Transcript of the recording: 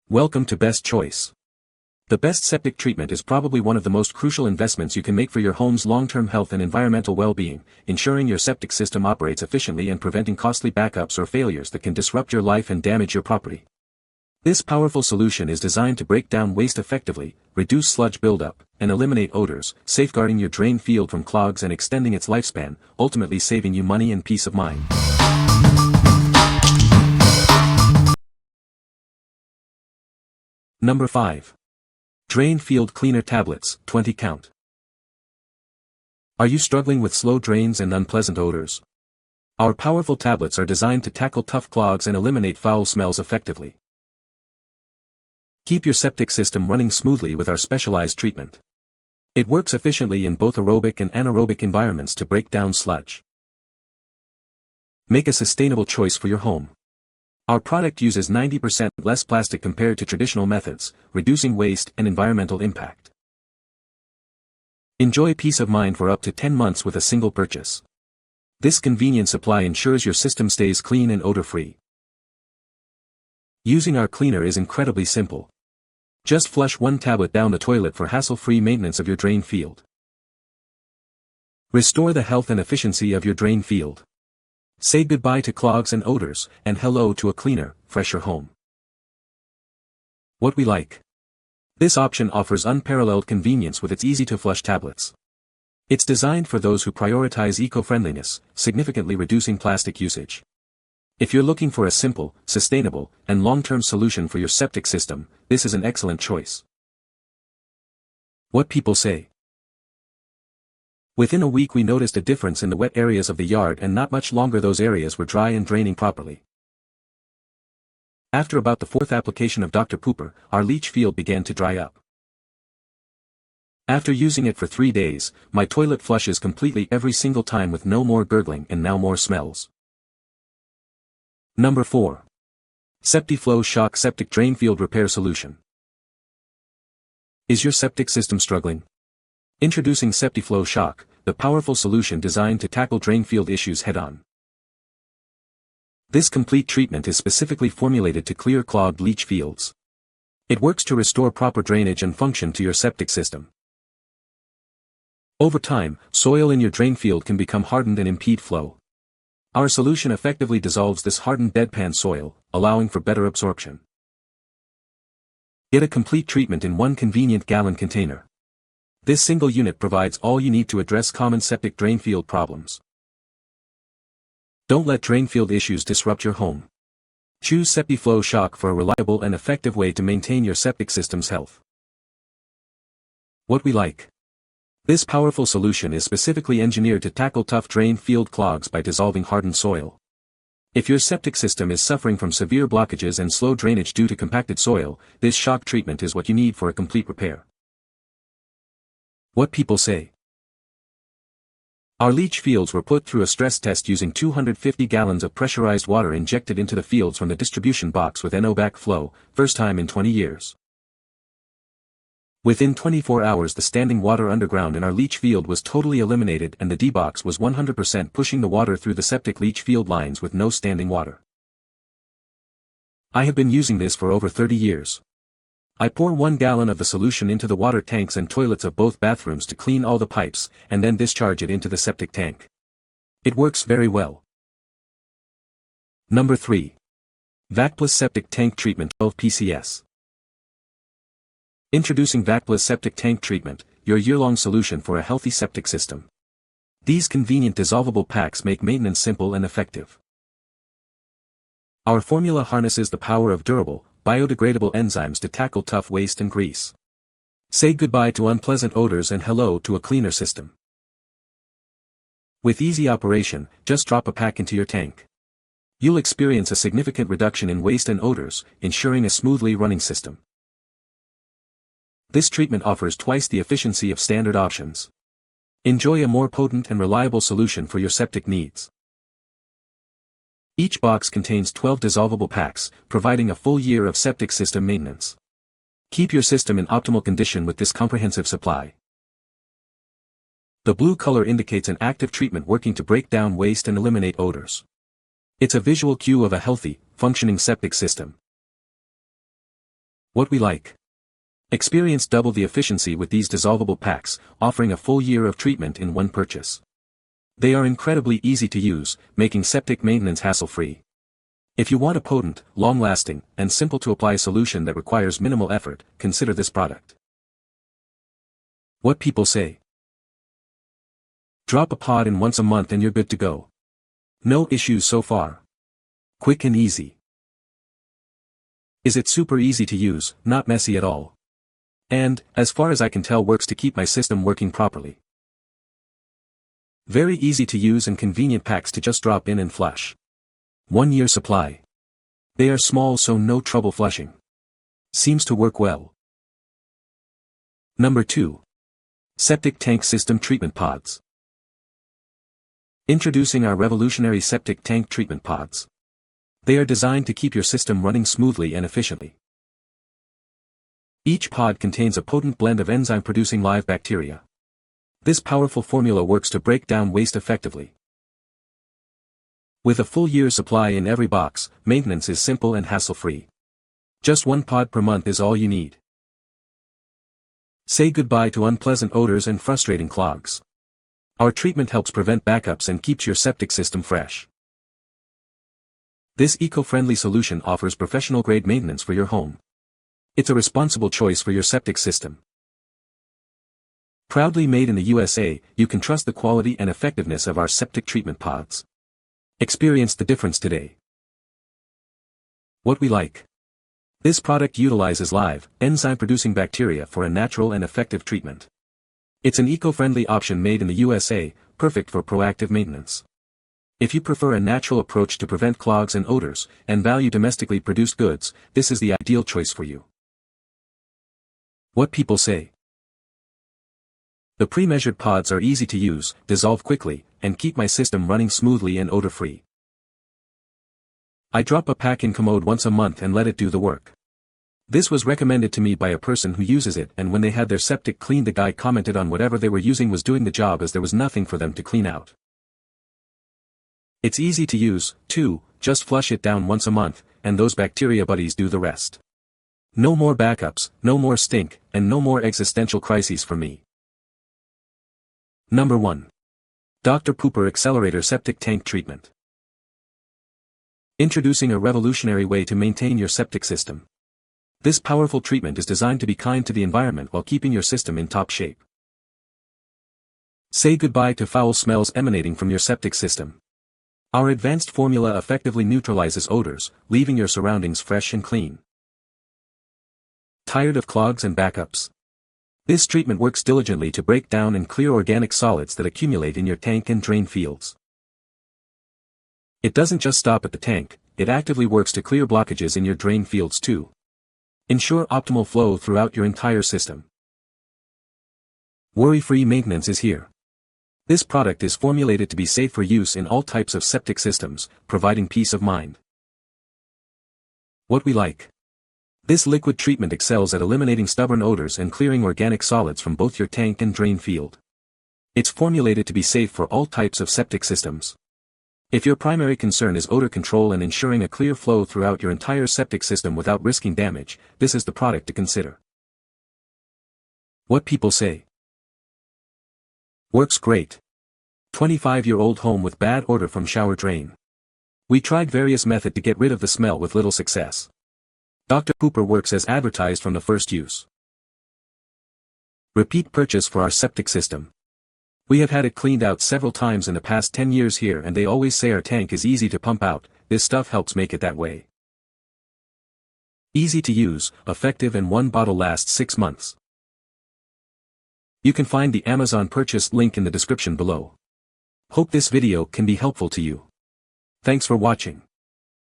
Welcome to Best Choice. The best septic treatment is probably one of the most crucial investments you can make for your home's long-term health and environmental well-being, ensuring your septic system operates efficiently and preventing costly backups or failures that can disrupt your life and damage your property. This powerful solution is designed to break down waste effectively, reduce sludge buildup, and eliminate odors, safeguarding your drain field from clogs and extending its lifespan, ultimately saving you money and peace of mind. Number 5. Drainfield Cleaner Tablets, 20 count. Are you struggling with slow drains and unpleasant odors? Our powerful tablets are designed to tackle tough clogs and eliminate foul smells effectively. Keep your septic system running smoothly with our specialized treatment. It works efficiently in both aerobic and anaerobic environments to break down sludge. Make a sustainable choice for your home. Our product uses 90% less plastic compared to traditional methods, reducing waste and environmental impact. Enjoy peace of mind for up to 10 months with a single purchase. This convenient supply ensures your system stays clean and odor-free. Using our cleaner is incredibly simple. Just flush one tablet down the toilet for hassle-free maintenance of your drain field. Restore the health and efficiency of your drain field. Say goodbye to clogs and odors, and hello to a cleaner, fresher home. What we like. This option offers unparalleled convenience with its easy-to-flush tablets. It's designed for those who prioritize eco-friendliness, significantly reducing plastic usage. If you're looking for a simple, sustainable, and long-term solution for your septic system, this is an excellent choice. What people say. Within a week we noticed a difference in the wet areas of the yard, and not much longer those areas were dry and draining properly. After about the 4th application of Dr. Pooper, our leach field began to dry up. After using it for 3 days, my toilet flushes completely every single time with no more gurgling and now more smells. Number 4. Septi-Flow Shock Septic Drainfield Repair Solution. Is your septic system struggling? Introducing Septi-Flow Shock, the powerful solution designed to tackle drainfield issues head-on. This complete treatment is specifically formulated to clear clogged leach fields. It works to restore proper drainage and function to your septic system. Over time, soil in your drain field can become hardened and impede flow. Our solution effectively dissolves this hardened deadpan soil, allowing for better absorption. Get a complete treatment in one convenient gallon container. This single unit provides all you need to address common septic drainfield problems. Don't let drainfield issues disrupt your home. Choose Septi-Flow Shock for a reliable and effective way to maintain your septic system's health. What we like. This powerful solution is specifically engineered to tackle tough drain field clogs by dissolving hardened soil. If your septic system is suffering from severe blockages and slow drainage due to compacted soil, this shock treatment is what you need for a complete repair. What people say. Our leach fields were put through a stress test using 250 gallons of pressurized water injected into the fields from the distribution box with no backflow, first time in 20 years. Within 24 hours the standing water underground in our leach field was totally eliminated and the D-box was 100% pushing the water through the septic leach field lines with no standing water. I have been using this for over 30 years. I pour 1 gallon of the solution into the water tanks and toilets of both bathrooms to clean all the pipes, and then discharge it into the septic tank. It works very well. Number 3. Vacplus Septic Tank Treatment 12 PCS. Introducing Vacplus Septic Tank Treatment, your year-long solution for a healthy septic system. These convenient dissolvable packs make maintenance simple and effective. Our formula harnesses the power of durable, biodegradable enzymes to tackle tough waste and grease. Say goodbye to unpleasant odors and hello to a cleaner system. With easy operation, just drop a pack into your tank. You'll experience a significant reduction in waste and odors, ensuring a smoothly running system. This treatment offers twice the efficiency of standard options. Enjoy a more potent and reliable solution for your septic needs. Each box contains 12 dissolvable packs, providing a full year of septic system maintenance. Keep your system in optimal condition with this comprehensive supply. The blue color indicates an active treatment working to break down waste and eliminate odors. It's a visual cue of a healthy, functioning septic system. What we like. Experience double the efficiency with these dissolvable packs, offering a full year of treatment in one purchase. They are incredibly easy to use, making septic maintenance hassle-free. If you want a potent, long-lasting, and simple-to-apply solution that requires minimal effort, consider this product. What people say. Drop a pod in once a month and you're good to go. No issues so far. Quick and easy. Is it super easy to use, not messy at all? And, as far as I can tell, works to keep my system working properly. Very easy to use and convenient packs to just drop in and flush. 1 year supply. They are small so no trouble flushing. Seems to work well. Number 2. Septic Tank System Treatment Pods. Introducing our revolutionary septic tank treatment pods. They are designed to keep your system running smoothly and efficiently. Each pod contains a potent blend of enzyme-producing live bacteria. This powerful formula works to break down waste effectively. With a full year's supply in every box, maintenance is simple and hassle-free. Just 1 pod per month is all you need. Say goodbye to unpleasant odors and frustrating clogs. Our treatment helps prevent backups and keeps your septic system fresh. This eco-friendly solution offers professional-grade maintenance for your home. It's a responsible choice for your septic system. Proudly made in the USA, you can trust the quality and effectiveness of our septic treatment pods. Experience the difference today. What we like. This product utilizes live, enzyme-producing bacteria for a natural and effective treatment. It's an eco-friendly option made in the USA, perfect for proactive maintenance. If you prefer a natural approach to prevent clogs and odors, and value domestically produced goods, this is the ideal choice for you. What people say. The pre-measured pods are easy to use, dissolve quickly, and keep my system running smoothly and odor-free. I drop a pack in commode once a month and let it do the work. This was recommended to me by a person who uses it, and when they had their septic cleaned, the guy commented on whatever they were using was doing the job as there was nothing for them to clean out. It's easy to use, too, just flush it down once a month, and those bacteria buddies do the rest. No more backups, no more stink, and no more existential crises for me. Number 1. Dr. Pooper Accelerator Septic Tank Treatment. Introducing a revolutionary way to maintain your septic system. This powerful treatment is designed to be kind to the environment while keeping your system in top shape. Say goodbye to foul smells emanating from your septic system. Our advanced formula effectively neutralizes odors, leaving your surroundings fresh and clean. Tired of clogs and backups? This treatment works diligently to break down and clear organic solids that accumulate in your tank and drain fields. It doesn't just stop at the tank, it actively works to clear blockages in your drain fields too. Ensure optimal flow throughout your entire system. Worry-free maintenance is here. This product is formulated to be safe for use in all types of septic systems, providing peace of mind. What we like. This liquid treatment excels at eliminating stubborn odors and clearing organic solids from both your tank and drain field. It's formulated to be safe for all types of septic systems. If your primary concern is odor control and ensuring a clear flow throughout your entire septic system without risking damage, this is the product to consider. What people say. Works great. 25-year-old home with bad odor from shower drain. We tried various methods to get rid of the smell with little success. Dr. Pooper works as advertised from the first use. Repeat purchase for our septic system. We have had it cleaned out several times in the past 10 years here, and they always say our tank is easy to pump out. This stuff helps make it that way. Easy to use, effective, and 1 bottle lasts 6 months. You can find the Amazon purchase link in the description below. Hope this video can be helpful to you. Thanks for watching.